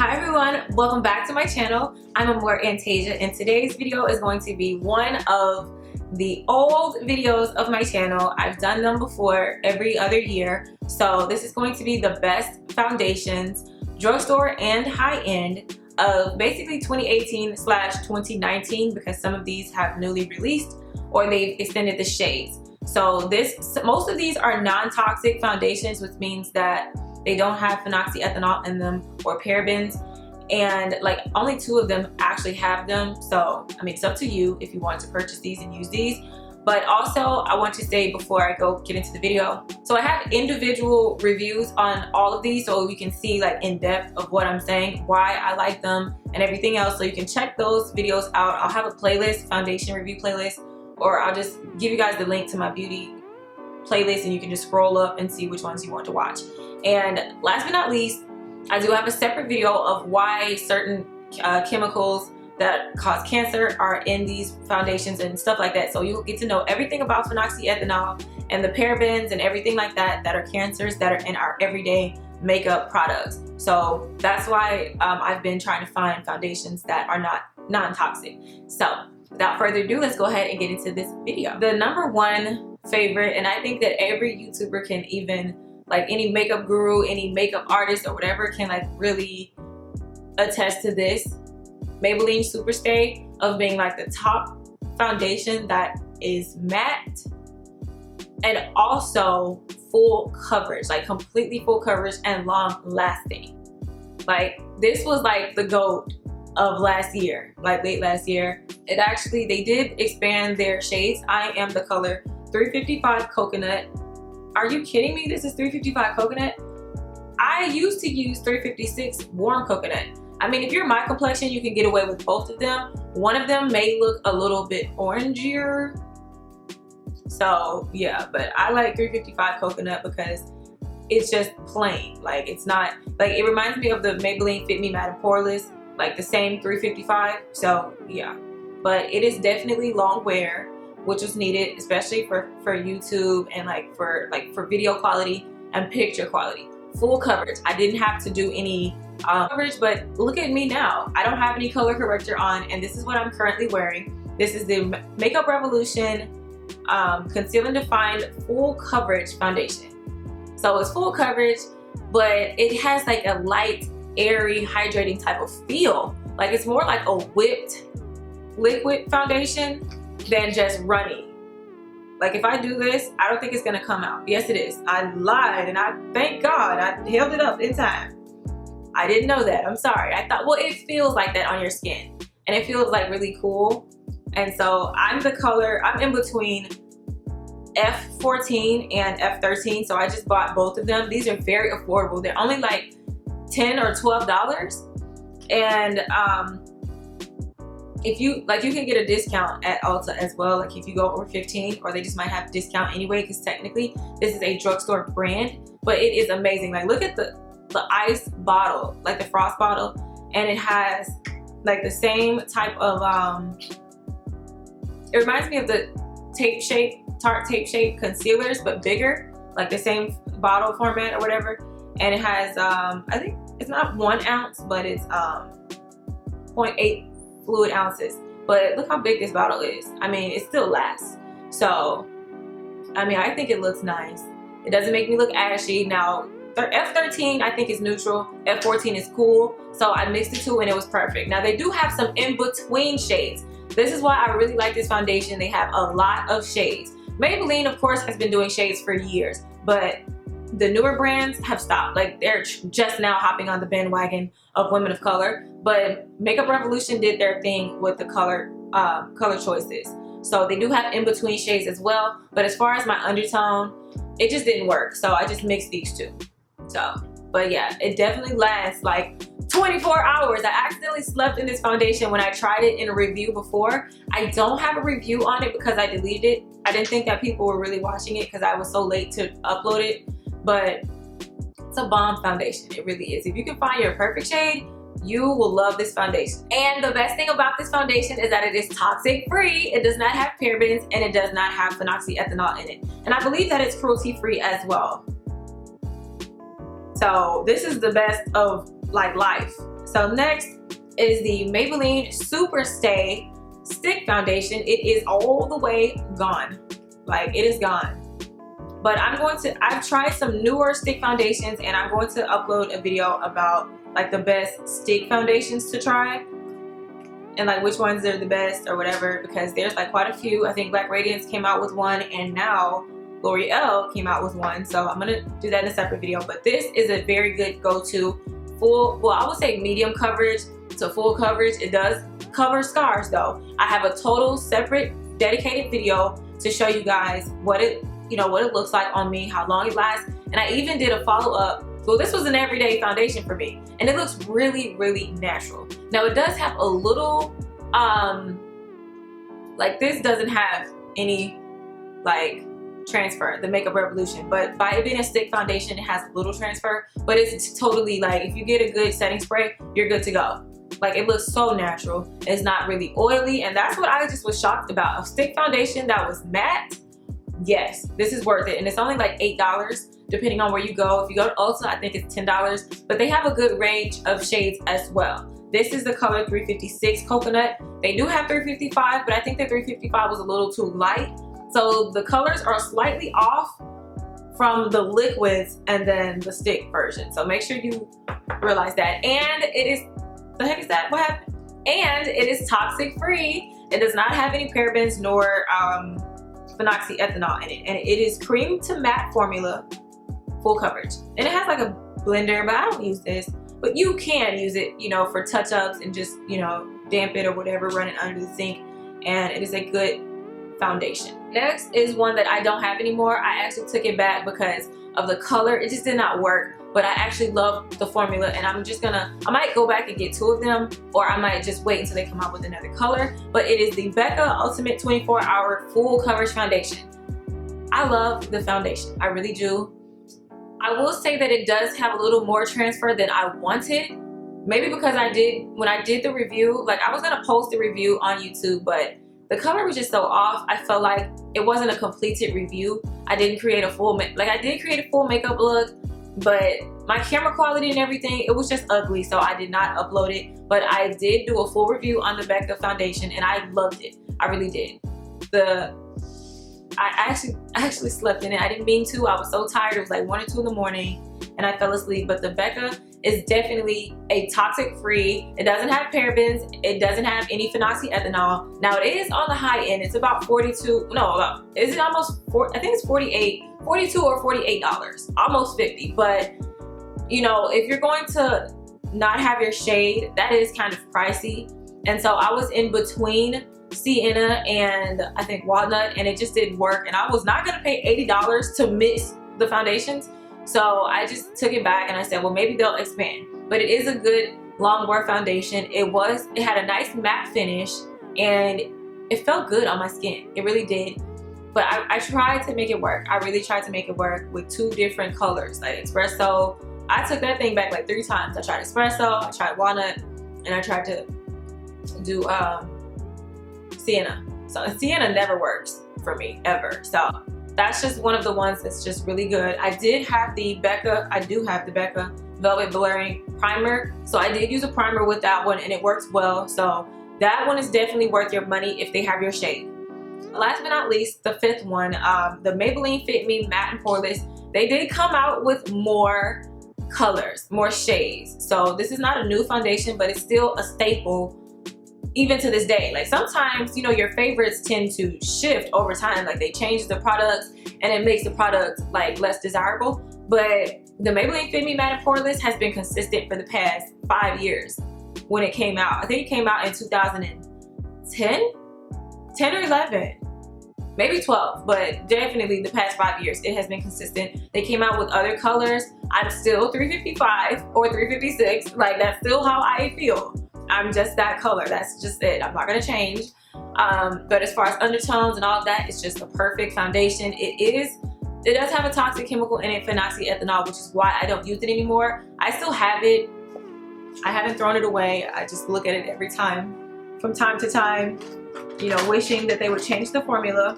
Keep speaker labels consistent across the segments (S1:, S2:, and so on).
S1: Hi everyone, welcome back to my channel. I'm AmorAntasia, and today's video is going to be one of the old videos of my channel. I've done them before every other year, so this is going to be the best foundations, drugstore and high-end, of basically 2018/2019, because some of these have newly released or they've extended the shades. So most of these are non-toxic foundations, which means that they don't have phenoxyethanol in them or parabens, and like only 2 of them actually have them. So I mean, it's up to you if you want to purchase these and use these. But also I want to say before I get into the video, so I have individual reviews on all of these, so you can see like in depth of what I'm saying, why I like them and everything else. So you can check those videos out. I'll have a playlist, foundation review playlist, or I'll just give you guys the link to my beauty playlist and you can just scroll up and see which ones you want to watch. And last but not least, I do have a separate video of why certain chemicals that cause cancer are in these foundations and stuff like that. So you'll get to know everything about phenoxyethanol and the parabens and everything like that are cancers that are in our everyday makeup products. So that's why I've been trying to find foundations that are not non-toxic. So without further ado, let's go ahead and get into this video. The number one favorite, and I think that every YouTuber can, even like any makeup guru, any makeup artist or whatever, can like really attest to this, Maybelline Superstay, of being like the top foundation that is matte and also full coverage, like completely full coverage and long lasting. Like this was like the GOAT of last year, like late last year. They did expand their shades. I am the color 355 Coconut. Are you kidding me? This is 355 Coconut. I used to use 356 Warm Coconut. I mean, if you're my complexion, you can get away with both of them. One of them may look a little bit orangier. So yeah, but I like 355 Coconut because it's just plain. Like it's not, like it reminds me of the Maybelline Fit Me Matte Poreless, like the same 355. So yeah, but it is definitely long wear, which was needed, especially for YouTube and like for video quality and picture quality. Full coverage. I didn't have to do any coverage, but look at me now. I don't have any color corrector on, and this is what I'm currently wearing. This is the Makeup Revolution Conceal and Define Full Coverage Foundation. So it's full coverage, but it has like a light, airy, hydrating type of feel. Like it's more like a whipped liquid foundation than just runny. Like if I do this, I don't think it's gonna come out. Yes, it is. I lied, and I thank God I held it up in time. I didn't know that. I'm sorry. I thought, well, it feels like that on your skin, and it feels like really cool. And so I'm in between F14 and F13, so I just bought both of them. These are very affordable. They're only like $10 or $12, and if you can get a discount at Ulta as well, like if you go over 15, or they just might have a discount anyway, because technically this is a drugstore brand. But it is amazing. Like look at the ice bottle, like the frost bottle, and it has like the same type of it reminds me of the Tarte tape shape concealers, but bigger, like the same bottle format or whatever. And it has I think it's not 1 ounce, but it's 0.8 fluid ounces. But look how big this bottle is. I mean, it still lasts. So I mean, I think it looks nice. It doesn't make me look ashy. Now F13 I think is neutral, F14 is cool, so I mixed the 2 and it was perfect. Now they do have some in-between shades. This is why I really like this foundation. They have a lot of shades. Maybelline, of course, has been doing shades for years, but the newer brands have stopped. Like they're just now hopping on the bandwagon of women of color. But Makeup Revolution did their thing with the color choices. So they do have in-between shades as well. But as far as my undertone, it just didn't work. So I just mixed these 2. So, but yeah, it definitely lasts like 24 hours. I accidentally slept in this foundation when I tried it in a review before. I don't have a review on it because I deleted it. I didn't think that people were really watching it because I was so late to upload it. But it's a bomb foundation. It really is. If you can find your perfect shade, you will love this foundation. And the best thing about this foundation is that it is toxic free. It does not have parabens, and it does not have phenoxyethanol in it. And I believe that it's cruelty free as well. So this is the best of like life. So next is the Maybelline Super Stay Stick Foundation. It is all the way gone. Like, it is gone. But I've tried some newer stick foundations, and I'm going to upload a video about like the best stick foundations to try and like which ones are the best or whatever, because there's like quite a few. I think Black Radiance came out with one, and now L'Oreal came out with one. So I'm gonna do that in a separate video. But this is a very good go-to full, well, I would say medium coverage to full coverage. It does cover scars though. I have a total separate dedicated video to show you guys what it looks like on me, how long it lasts, and I even did a follow-up. Well, this was an everyday foundation for me, and it looks really, really natural. Now it does have a little, like this doesn't have any like transfer, the Makeup Revolution, but by it being a stick foundation, it has a little transfer, but it's totally like, if you get a good setting spray, you're good to go. Like, it looks so natural. It's not really oily, and that's what I just was shocked about. A stick foundation that was matte, yes, this is worth it. And it's only like $8 depending on where you go. If you go to Ulta, I think it's $10, but they have a good range of shades as well. This is the color 356 Coconut. They do have 355, but I think the 355 was a little too light. So the colors are slightly off from the liquids and then the stick version. So make sure you realize that. And it is, the heck is that? What happened? And it is toxic free. It does not have any parabens nor phenoxyethanol in it. And it is cream to matte formula, full coverage. And it has like a blender, but I don't use this. But you can use it, you know, for touch-ups and just, you know, damp it or whatever, run it under the sink. And it is a good foundation. Next is one that I don't have anymore. I actually took it back because of the color. It just did not work, but I actually love the formula, and I might go back and get 2 of them, or I might just wait until they come out with another color. But it is the Becca Ultimate 24-Hour Full Coverage Foundation. I love the foundation, I really do. I will say that it does have a little more transfer than I wanted. Maybe because when I did the review, like I was gonna post the review on YouTube, but the color was just so off. I felt like it wasn't a completed review. I didn't create a full, I did create a full makeup look, but my camera quality and everything, it was just ugly, so I did not upload it. But I did do a full review on the Becca foundation, and I loved it. I really did. I actually slept in it. I didn't mean to. I was so tired. It was like 1 or 2 in the morning, and I fell asleep. But the Becca is definitely a toxic free. It doesn't have parabens. It doesn't have any phenoxyethanol. Now it is on the high end. It's about $42. No, is it almost 4? I think it's $42 or $48. Almost $50. But you know, if you're going to not have your shade, that is kind of pricey. And so I was in between Sienna and I think Walnut, and it just didn't work. And I was not gonna pay $80 to mix the foundations. So I just took it back and I said, well, maybe they'll expand. But it is a good long wear foundation. It had a nice matte finish, and it felt good on my skin. It really did. But I tried to make it work. I really tried to make it work with 2 different colors, like espresso. I took that thing back like 3 times. I tried espresso, I tried walnut, and I tried to do Sienna. So Sienna never works for me ever. So that's just one of the ones that's just really good. I do have the Becca Velvet Blurring Primer. So I did use a primer with that one, and it works well. So that one is definitely worth your money if they have your shade. Last but not least, the 5th one, the Maybelline Fit Me Matte and Poreless. They did come out with more colors, more shades. So this is not a new foundation, but it's still a staple even to this day. Like sometimes, you know, your favorites tend to shift over time. Like they change the products and it makes the product like less desirable. But the Maybelline Fit Me Matte and Poreless has been consistent for the past 5 years when it came out. I think it came out in 2010 or 11, maybe 12, but definitely the past 5 years it has been consistent. They came out with other colors. I'm still 355 or 356. Like that's still how I feel. I'm just that color. That's just it. I'm not gonna change. But as far as undertones and all of that, it's just a perfect foundation. It does have a toxic chemical in it, phenoxyethanol, which is why I don't use it anymore. I still have it. I haven't thrown it away. I just look at it every time, from time to time, you know, wishing that they would change the formula.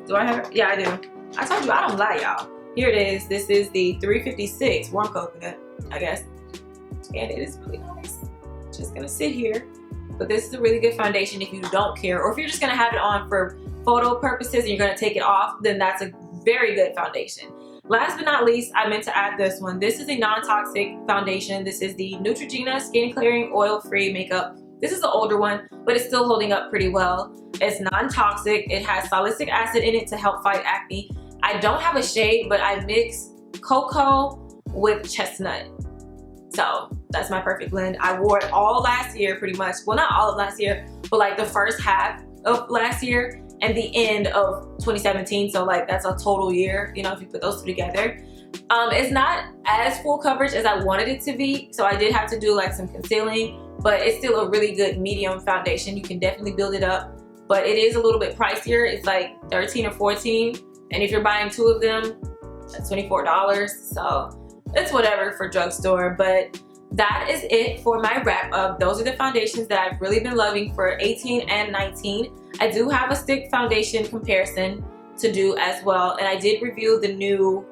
S1: Do I have it? Yeah, I do. I told you I don't lie, y'all. Here it is. This is the 356 warm coconut, I guess. and it is really nice. Just gonna sit here. But this is a really good foundation if you don't care, or if you're just gonna have it on for photo purposes and you're gonna take it off, then that's a very good foundation. Last but not least, I meant to add this one. This is a non-toxic foundation. This is the Neutrogena Skin Clearing Oil-Free Makeup. This is the older one, but it's still holding up pretty well. It's non-toxic. It has salicylic acid in it to help fight acne. I don't have a shade, but I mix cocoa with chestnut. So that's my perfect blend. I wore it all last year pretty much. Well, not all of last year, but like the first half of last year and the end of 2017. So like that's a total year, you know, if you put those two together. It's not as full coverage as I wanted it to be. So I did have to do like some concealing, but it's still a really good medium foundation. You can definitely build it up, but it is a little bit pricier. It's like 13 or 14. And if you're buying two of them, that's $24. So it's whatever for drugstore. But that is it for my wrap up. Those are the foundations that I've really been loving for 18 and 19. I do have a stick foundation comparison to do as well. And I did review the new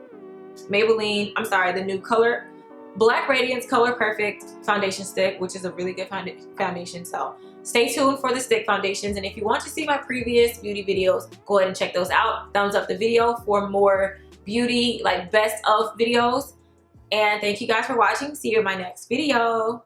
S1: Maybelline, the new Color Black Radiance Color Perfect foundation stick, which is a really good foundation. So stay tuned for the stick foundations. And if you want to see my previous beauty videos, go ahead and check those out. Thumbs up the video for more beauty, like best of videos. And thank you guys for watching. See you in my next video.